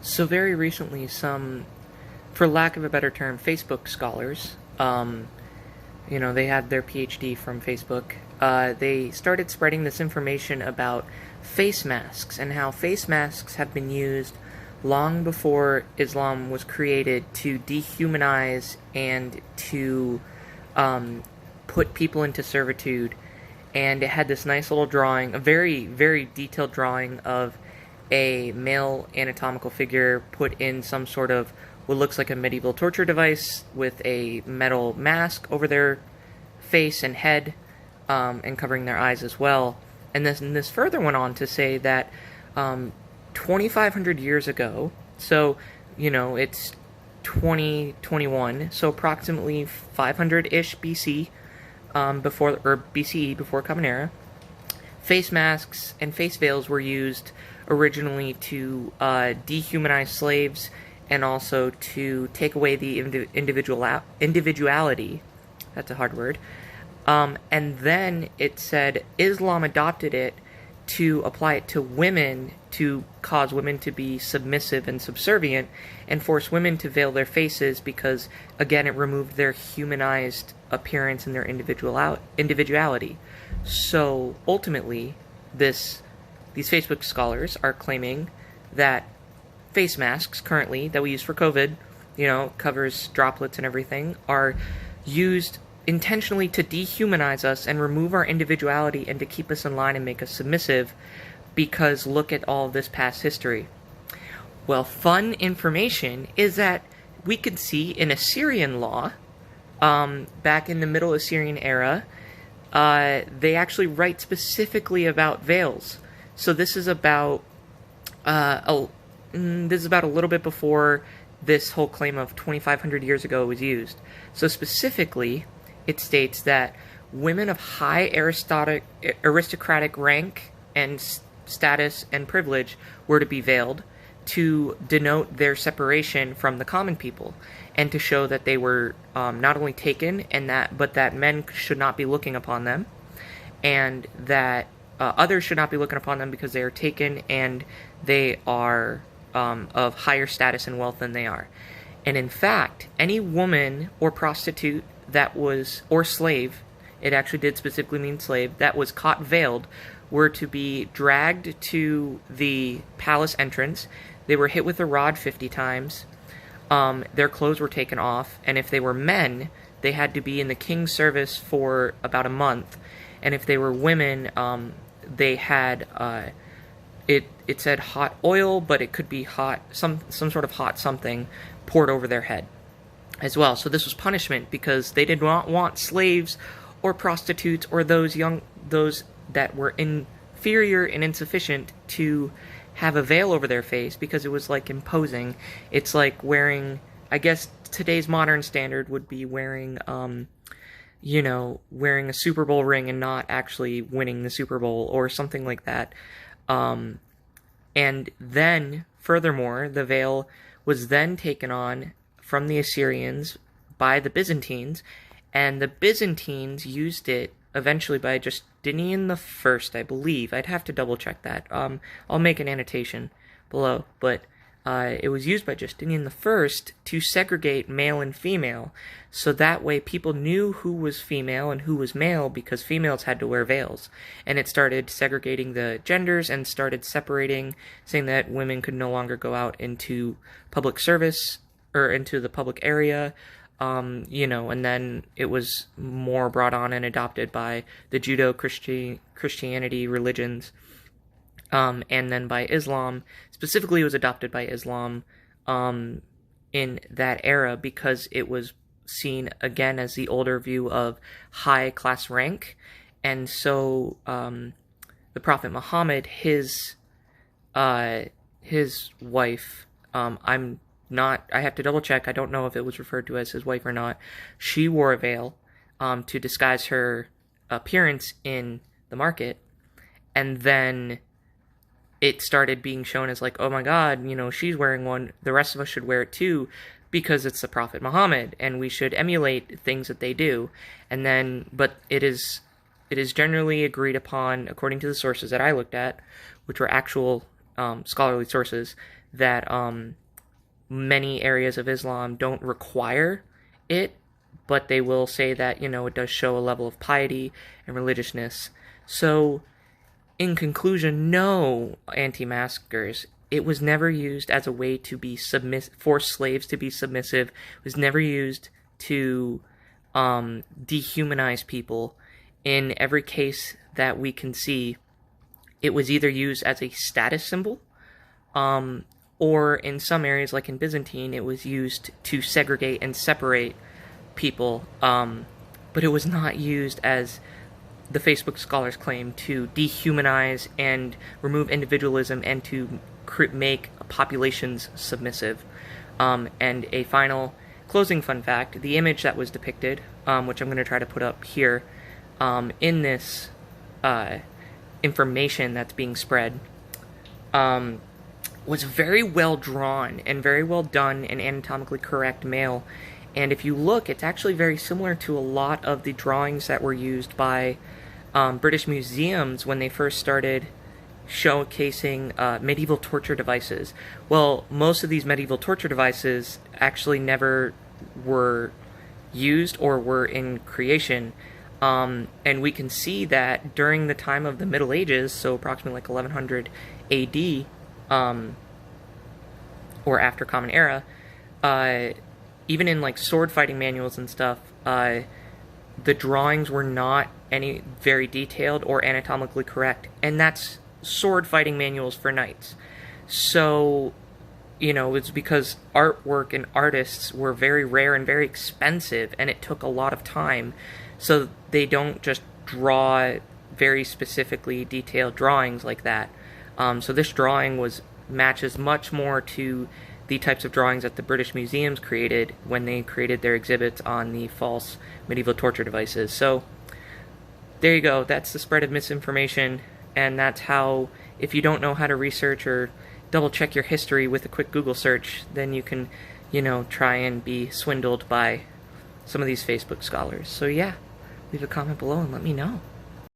So very recently, some, for lack of a better term, Facebook scholars, they had their PhD from Facebook. They started spreading this information about face masks and how face masks have been used long before Islam was created to dehumanize and to put people into servitude. And it had this nice little drawing, a very, very detailed drawing of a male anatomical figure put in some sort of what looks like a medieval torture device with a metal mask over their face and head, and covering their eyes as well. And this further went on to say that 2,500 years ago, so it's 2021, so approximately 500-ish BC, BCE, before Common Era, face masks and face veils were used originally to dehumanize slaves and also to take away the individuality. That's a hard word. And then it said Islam adopted it to apply it to women, to cause women to be submissive and subservient, and force women to veil their faces because, again, it removed their humanized appearance and their individuality. So ultimately, these Facebook scholars are claiming that face masks currently that we use for COVID, covers droplets and everything, are used intentionally to dehumanize us and remove our individuality and to keep us in line and make us submissive, because look at all this past history. Well, fun information is that we could see in Assyrian law, back in the Middle Assyrian era, they actually write specifically about veils. So this is about a little bit before this whole claim of 2,500 years ago was used. So specifically, it states that women of high aristocratic rank and status and privilege were to be veiled to denote their separation from the common people, and to show that they were not only taken, but that men should not be looking upon them, and that others should not be looking upon them because they are taken and they are of higher status and wealth than they are. And in fact, any woman or prostitute or slave, it actually did specifically mean slave, that was caught veiled, were to be dragged to the palace entrance. They were hit with a rod 50 times. Their clothes were taken off, and if they were men, they had to be in the king's service for about a month. And if they were women, they had it said hot oil, but it could be some sort of hot something poured over their head as well. So this was punishment because they did not want slaves or prostitutes or those that were inferior and insufficient to have a veil over their face, because it was like imposing. It's like wearing, I guess today's modern standard would be wearing wearing a Super Bowl ring and not actually winning the Super Bowl or something like that. And then, furthermore, the veil was then taken on from the Assyrians by the Byzantines, and the Byzantines used it eventually by Justinian the First, I believe. I'd have to double check that. I'll make an annotation below, but it was used by Justinian the First to segregate male and female, so that way people knew who was female and who was male, because females had to wear veils. And it started segregating the genders and started separating, saying that women could no longer go out into public service or into the public area, and then it was more brought on and adopted by the Judeo-Christianity religions. And then by Islam. Specifically, it was adopted by Islam in that era because it was seen, again, as the older view of high-class rank. And so the Prophet Muhammad, his wife, I have to double-check, I don't know if it was referred to as his wife or not, she wore a veil to disguise her appearance in the market, and then it started being shown as like, oh my god, she's wearing one, the rest of us should wear it too, because it's the Prophet Muhammad, and we should emulate things that they do. And then, but it is generally agreed upon, according to the sources that I looked at, which were actual scholarly sources, that many areas of Islam don't require it, but they will say that, it does show a level of piety and religiousness. So, in conclusion, no, anti-maskers. It was never used as a way to be force slaves to be submissive. It was never used to dehumanize people. In every case that we can see, it was either used as a status symbol, or in some areas, like in Byzantine, it was used to segregate and separate people. But it was not used, as the Facebook scholars claim, to dehumanize and remove individualism and to make populations submissive. And a final closing fun fact, the image that was depicted, which I'm going to try to put up here, in this information that's being spread, was very well drawn and very well done and anatomically correct male. And if you look, it's actually very similar to a lot of the drawings that were used by British museums when they first started showcasing medieval torture devices. Well, most of these medieval torture devices actually never were used or were in creation. And we can see that during the time of the Middle Ages, so approximately like 1100 AD, or after Common Era, even in like sword fighting manuals and stuff, the drawings were not any very detailed or anatomically correct, and that's sword fighting manuals for knights. So, it's because artwork and artists were very rare and very expensive, and it took a lot of time, so they don't just draw very specifically detailed drawings like that. So this drawing matches much more to the types of drawings that the British museums created when they created their exhibits on the false medieval torture devices. So there you go. That's the spread of misinformation, and that's how, if you don't know how to research or double check your history with a quick Google search, then you can, try and be swindled by some of these Facebook scholars. So yeah, leave a comment below and let me know.